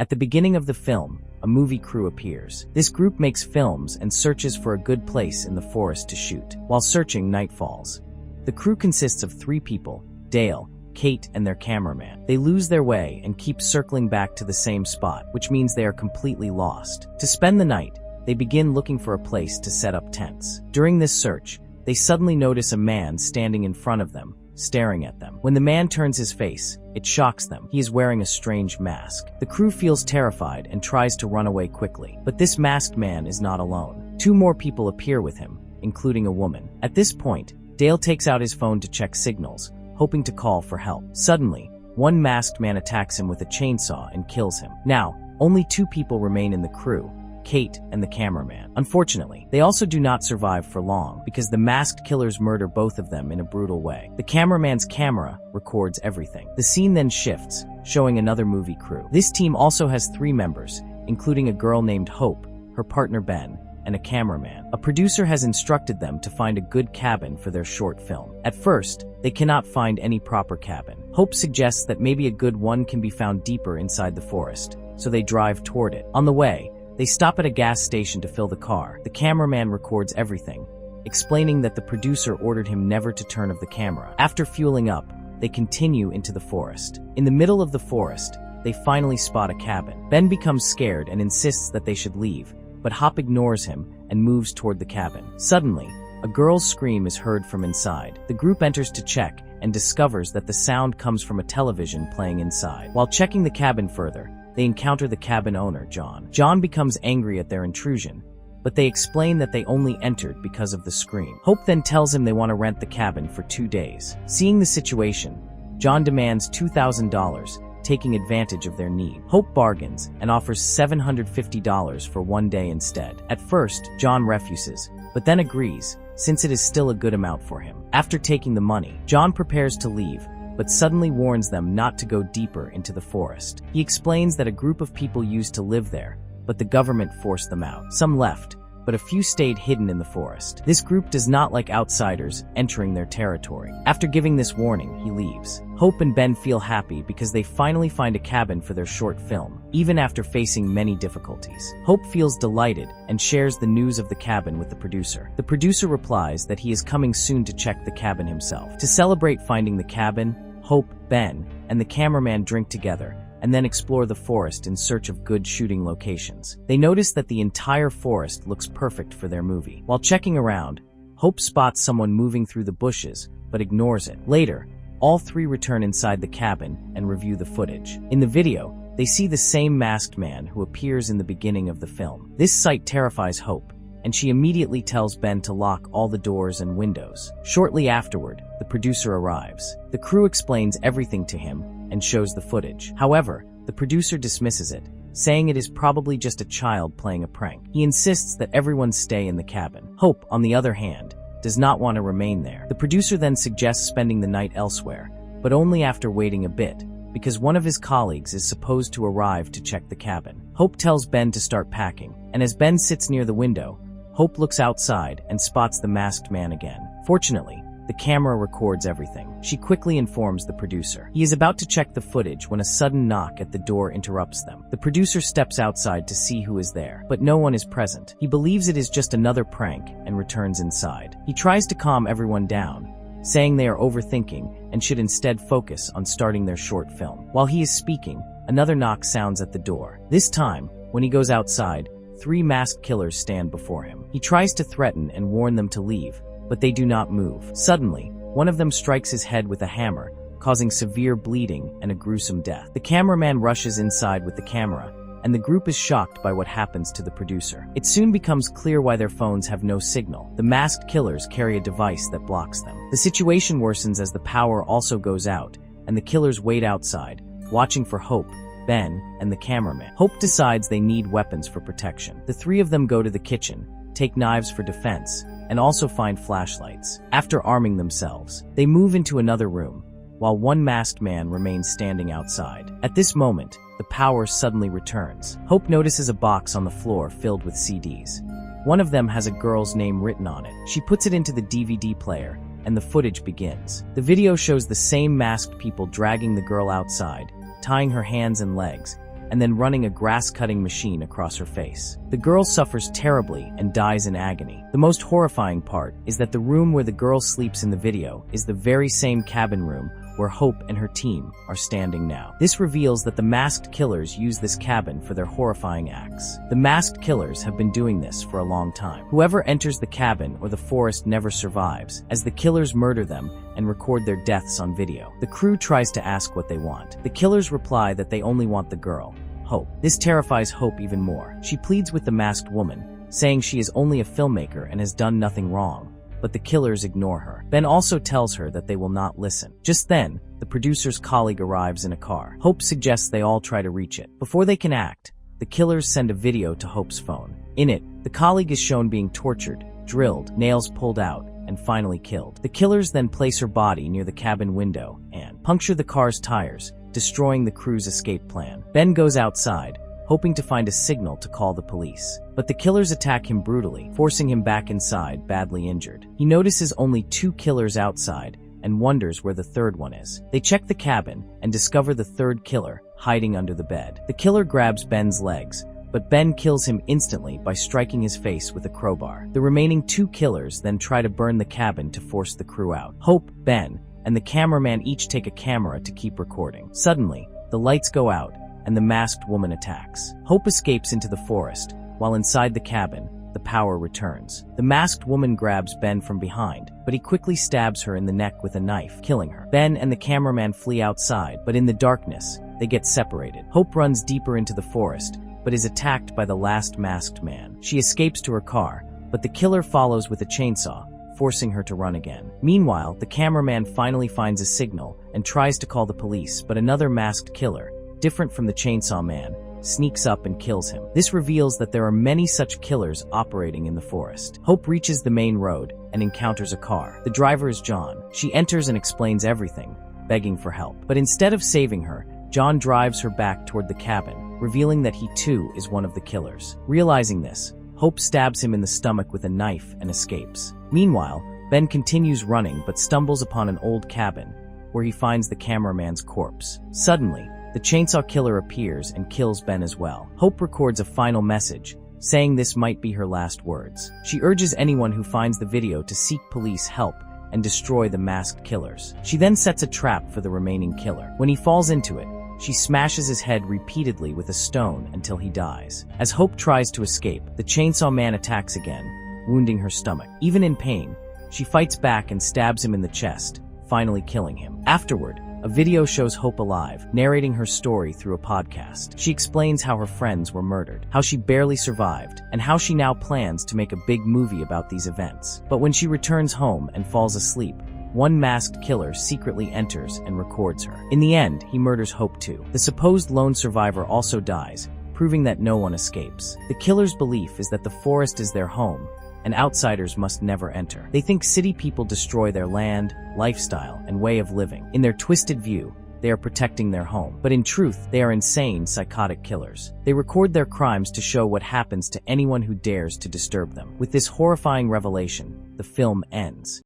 At the beginning of the film, a movie crew appears. This group makes films and searches for a good place in the forest to shoot. While searching, night falls. The crew consists of 3 people, Dale, Kate, and their cameraman. They lose their way and keep circling back to the same spot, which means they are completely lost. To spend the night, they begin looking for a place to set up tents. During this search, they suddenly notice a man standing in front of them, staring at them. When the man turns his face, it shocks them. He is wearing a strange mask. The crew feels terrified and tries to run away quickly. But this masked man is not alone. 2 more people appear with him, including a woman. At this point, Dale takes out his phone to check signals, hoping to call for help. Suddenly, one masked man attacks him with a chainsaw and kills him. Now, only 2 people remain in the crew, Kate and the cameraman. Unfortunately, they also do not survive for long because the masked killers murder both of them in a brutal way. The cameraman's camera records everything. The scene then shifts, showing another movie crew. This team also has 3 members, including a girl named Hope, her partner Ben, and a cameraman. A producer has instructed them to find a good cabin for their short film. At first, they cannot find any proper cabin. Hope suggests that maybe a good one can be found deeper inside the forest, so they drive toward it. On the way, they stop at a gas station to fill the car. The cameraman records everything, explaining that the producer ordered him never to turn off the camera. After fueling up, they continue into the forest. In the middle of the forest, they finally spot a cabin. Ben becomes scared and insists that they should leave, but Hop ignores him and moves toward the cabin. Suddenly, a girl's scream is heard from inside. The group enters to check and discovers that the sound comes from a television playing inside. While checking the cabin further, they encounter the cabin owner, John. John becomes angry at their intrusion, but they explain that they only entered because of the scream. Hope then tells him they want to rent the cabin for 2 days. Seeing the situation, John demands $2,000, taking advantage of their need. Hope bargains and offers $750 for 1 day instead. At first, John refuses, but then agrees, since it is still a good amount for him. After taking the money, John prepares to leave, but suddenly warns them not to go deeper into the forest. He explains that a group of people used to live there, but the government forced them out. Some left, but a few stayed hidden in the forest. This group does not like outsiders entering their territory. After giving this warning, he leaves. Hope and Ben feel happy because they finally find a cabin for their short film, even after facing many difficulties. Hope feels delighted and shares the news of the cabin with the producer. The producer replies that he is coming soon to check the cabin himself. To celebrate finding the cabin, Hope, Ben, and the cameraman drink together and then explore the forest in search of good shooting locations. They notice that the entire forest looks perfect for their movie. While checking around, Hope spots someone moving through the bushes, but ignores it. Later, all 3 return inside the cabin and review the footage. In the video, they see the same masked man who appears in the beginning of the film. This sight terrifies Hope, and she immediately tells Ben to lock all the doors and windows. Shortly afterward, the producer arrives. The crew explains everything to him and shows the footage. However, the producer dismisses it, saying it is probably just a child playing a prank. He insists that everyone stay in the cabin. Hope, on the other hand, does not want to remain there. The producer then suggests spending the night elsewhere, but only after waiting a bit, because one of his colleagues is supposed to arrive to check the cabin. Hope tells Ben to start packing, and as Ben sits near the window, Hope looks outside and spots the masked man again. Fortunately, the camera records everything. She quickly informs the producer. He is about to check the footage when a sudden knock at the door interrupts them. The producer steps outside to see who is there, but no one is present. He believes it is just another prank and returns inside. He tries to calm everyone down, saying they are overthinking and should instead focus on starting their short film. While he is speaking, another knock sounds at the door. This time, when he goes outside, 3 masked killers stand before him. He tries to threaten and warn them to leave, but they do not move. Suddenly, one of them strikes his head with a hammer, causing severe bleeding and a gruesome death. The cameraman rushes inside with the camera, and the group is shocked by what happens to the producer. It soon becomes clear why their phones have no signal. The masked killers carry a device that blocks them. The situation worsens as the power also goes out, and the killers wait outside, watching for Hope, Ben, and the cameraman. Hope decides they need weapons for protection. The 3 of them go to the kitchen, take knives for defense, and also find flashlights. After arming themselves, they move into another room, while one masked man remains standing outside. At this moment, the power suddenly returns. Hope notices a box on the floor filled with CDs. One of them has a girl's name written on it. She puts it into the DVD player, and the footage begins. The video shows the same masked people dragging the girl outside, tying her hands and legs, and then running a grass-cutting machine across her face. The girl suffers terribly and dies in agony. The most horrifying part is that the room where the girl sleeps in the video is the very same cabin room where Hope and her team are standing now. This reveals that the masked killers use this cabin for their horrifying acts. The masked killers have been doing this for a long time. Whoever enters the cabin or the forest never survives, as the killers murder them and record their deaths on video. The crew tries to ask what they want. The killers reply that they only want the girl, Hope. This terrifies Hope even more. She pleads with the masked woman, saying she is only a filmmaker and has done nothing wrong. But the killers ignore her. Ben also tells her that they will not listen. Just then, the producer's colleague arrives in a car. Hope suggests they all try to reach it. Before they can act, the killers send a video to Hope's phone. In it, the colleague is shown being tortured, drilled, nails pulled out, and finally killed. The killers then place her body near the cabin window and puncture the car's tires, destroying the crew's escape plan. Ben goes outside, hoping to find a signal to call the police. But the killers attack him brutally, forcing him back inside, badly injured. He notices only 2 killers outside and wonders where the third one is. They check the cabin and discover the third killer hiding under the bed. The killer grabs Ben's legs, but Ben kills him instantly by striking his face with a crowbar. The remaining 2 killers then try to burn the cabin to force the crew out. Hope, Ben, and the cameraman each take a camera to keep recording. Suddenly, the lights go out, and the masked woman attacks. Hope escapes into the forest, while inside the cabin, the power returns. The masked woman grabs Ben from behind, but he quickly stabs her in the neck with a knife, killing her. Ben and the cameraman flee outside, but in the darkness, they get separated. Hope runs deeper into the forest, but is attacked by the last masked man. She escapes to her car, but the killer follows with a chainsaw, forcing her to run again. Meanwhile, the cameraman finally finds a signal and tries to call the police, but another masked killer, different from the chainsaw man, sneaks up and kills him. This reveals that there are many such killers operating in the forest. Hope reaches the main road and encounters a car. The driver is John. She enters and explains everything, begging for help. But instead of saving her, John drives her back toward the cabin, revealing that he too is one of the killers. Realizing this, Hope stabs him in the stomach with a knife and escapes. Meanwhile, Ben continues running but stumbles upon an old cabin, where he finds the cameraman's corpse. Suddenly, the chainsaw killer appears and kills Ben as well. Hope records a final message, saying this might be her last words. She urges anyone who finds the video to seek police help and destroy the masked killers. She then sets a trap for the remaining killer. When he falls into it, she smashes his head repeatedly with a stone until he dies. As Hope tries to escape, the chainsaw man attacks again, wounding her stomach. Even in pain, she fights back and stabs him in the chest, finally killing him. Afterward, a video shows Hope alive, narrating her story through a podcast. She explains how her friends were murdered, how she barely survived, and how she now plans to make a big movie about these events. But when she returns home and falls asleep, one masked killer secretly enters and records her. In the end, he murders Hope too. The supposed lone survivor also dies, proving that no one escapes. The killer's belief is that the forest is their home, and outsiders must never enter. They think city people destroy their land, lifestyle, and way of living. In their twisted view, they are protecting their home. But in truth, they are insane, psychotic killers. They record their crimes to show what happens to anyone who dares to disturb them. With this horrifying revelation, the film ends.